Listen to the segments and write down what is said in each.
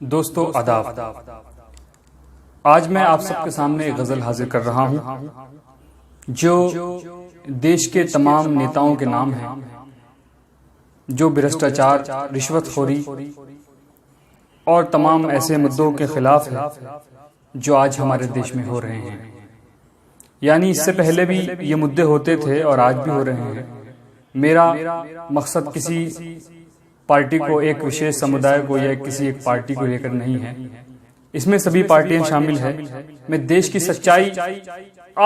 دوستو آداب، آج میں آپ سب کے سامنے ایک غزل حاضر کر رہا ہوں جو دیش کے تمام نیتاؤں کے نام ہیں، جو بھرشٹاچار، رشوت خوری اور تمام ایسے مدعوں کے خلاف ہے جو آج ہمارے دیش میں ہو رہے ہیں۔ یعنی اس سے پہلے بھی یہ مدعے ہوتے تھے اور آج بھی ہو رہے ہیں۔ میرا مقصد کسی پارٹی کو، ایک وشیش سمودائے کو یا کسی ایک پارٹی کو لے کر نہیں ہے، اس میں سبھی پارٹیاں شامل ہیں۔ میں دیش کی سچائی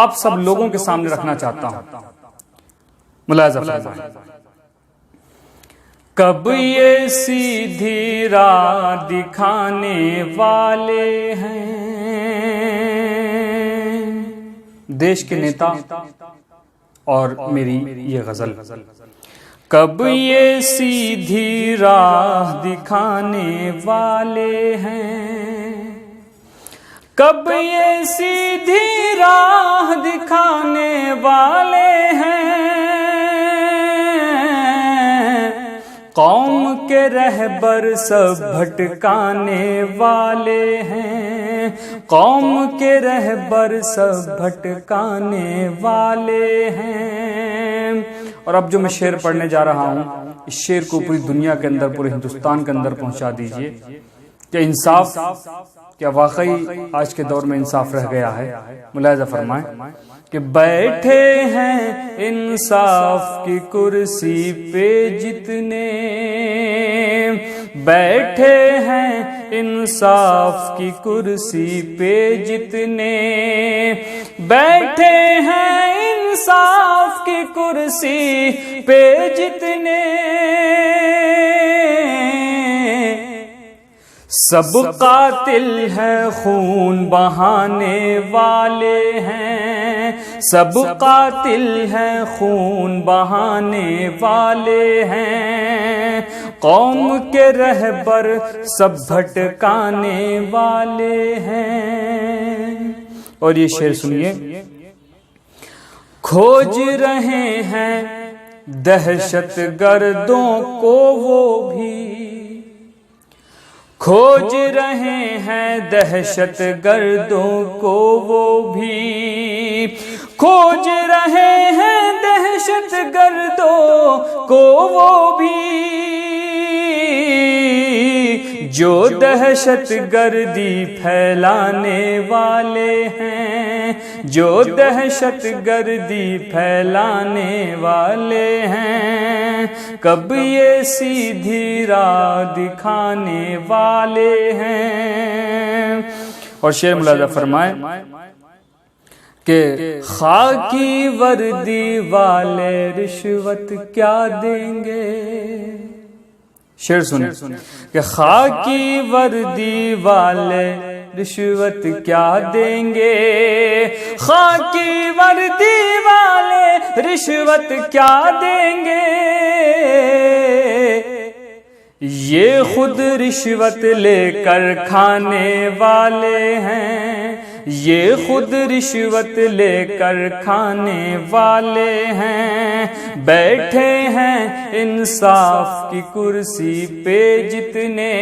آپ سب لوگوں کے سامنے رکھنا چاہتا ہوں۔ ملاحظہ فرمائیں، کب یہ سیدھی راہ دکھانے والے ہیں دیش کے نیتا اور میری یہ غزل۔ کب یہ سیدھی راہ دکھانے والے ہیں، کب یہ سیدھی راہ دکھانے والے ہیں، قوم کے رہبر سب بھٹکانے والے ہیں، قوم کے رہبر سب بھٹکانے والے ہیں۔ اور اب جو میں شعر پڑھنے جا رہا ہوں، اس شعر کو پوری دنیا کے اندر، پورے ہندوستان کے اندر پہنچا دیجئے کہ انصاف، کیا واقعی آج کے دور میں انصاف رہ گیا ہے؟ ملاحظہ فرمائیں کہ بیٹھے ہیں انصاف کی کرسی پہ جتنے، بیٹھے ہیں انصاف کی کرسی پہ جتنے، بیٹھے ہیں انصاف کی کرسی پہ جتنے، سب قاتل ہیں خون بہانے والے ہیں، سب قاتل ہیں خون بہانے والے ہیں، قوم کے رہبر سب بھٹکانے والے ہیں۔ اور یہ شعر سنیے، کھوج رہے ہیں دہشت گردوں کو وہ بھی، کھوج رہے ہیں دہشت گردوں کو وہ بھی، کھوج رہے ہیں دہشت گردوں کو وہ بھی، جو دہشت گردی پھیلانے والے ہیں، جو دہشت گردی پھیلانے والے ہیں، کب یہ سیدھی راہ دکھانے والے ہیں۔ اور شعر ملاحظہ فرمائیں کہ خاکی وردی والے رشوت کیا دیں گے، شعر سنیں کہ خاکی وردی والے رشوت کیا دیں گے، خاکی وردی والے رشوت کیا دیں گے، یہ خود رشوت لے کر کھانے والے ہیں، یہ خود رشوت لے کر کھانے والے ہیں، بیٹھے ہیں انصاف کی کرسی پہ جتنے،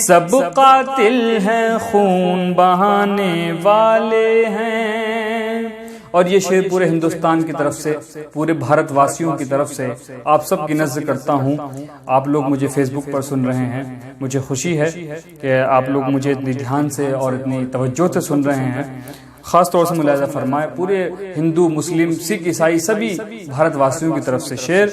سب قاتل ہیں خون بہانے والے ہیں۔ اور یہ شعر پورے ہندوستان کی طرف سے، پورے بھارت واسیوں کی طرف سے آپ سب کی نذر کرتا ہوں۔ آپ لوگ مجھے فیس بک پر سن رہے ہیں، مجھے خوشی ہے کہ آپ لوگ مجھے اتنی دھیان سے اور اتنی توجہ سے سن رہے ہیں۔ خاص طور سے ملاحظہ فرمائے، پورے ہندو، مسلم، سکھ، عیسائی سبھی بھارت واسیوں کی طرف سے شعر،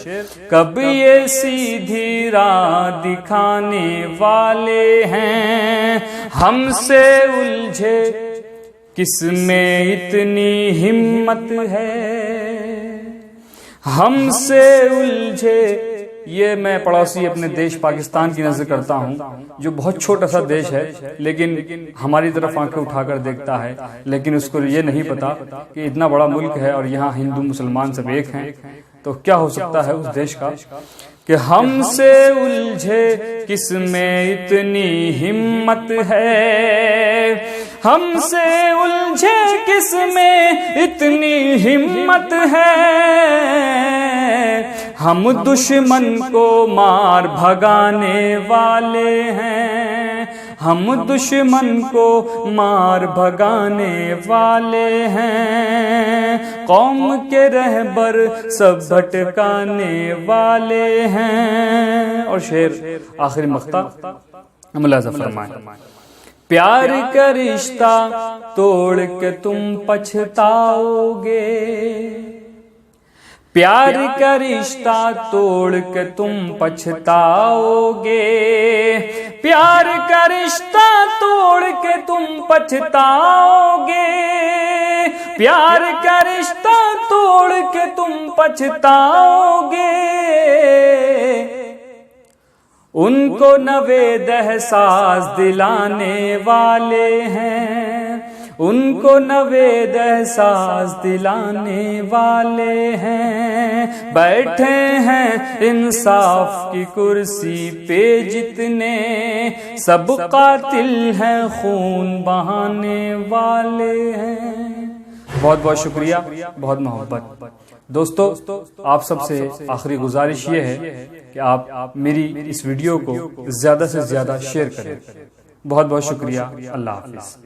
کب یہ سیدھی راہ دکھانے والے ہیں، ہم سے الجھے کس میں اتنی ہمت ہے، ہم سے الجھے۔ یہ میں پڑوسی اپنے دیش پاکستان کی نظر کرتا ہوں، جو بہت چھوٹا سا دیش ہے لیکن ہماری طرف آنکھیں اٹھا کر دیکھتا ہے، لیکن اس کو یہ نہیں پتا کہ اتنا بڑا ملک ہے اور یہاں ہندو مسلمان سب ایک ہیں، تو کیا ہو سکتا ہے اس دیش کا کہ ہم سے الجھے کس میں اتنی ہمت ہے، ہم سے الجھے کس میں اتنی ہمت ہے، ہم دشمن کو مار بھگانے والے ہیں، ہم دشمن کو مار بھگانے والے ہیں، قوم کے رہبر سب بھٹکانے والے ہیں۔ اور شعر آخری مقطع ملاحظہ فرمائیں۔ پیار کا رشتہ توڑ کے تم پچھتاؤ گے، پیار کا رشتہ توڑ کے تم پچھتاؤ گے، پیار کا رشتہ توڑ کے تم پچھتاؤ گے، پیار کا رشتہ توڑ کے تم پچھتاؤ گے۔ ان کو نوید احساس دلانے والے ہیں، ان کو نوید احساس دلانے والے ہیں، بیٹھے ہیں انصاف کی کرسی پہ جتنے، سب قاتل ہیں خون بہانے والے ہیں۔ بہت بہت شکریہ، بہت محبت۔ دوستو، آپ سب سے آخری گزارش یہ ہے کہ آپ میری اس ویڈیو کو زیادہ سے زیادہ شیئر کریں۔ بہت بہت شکریہ، اللہ حافظ۔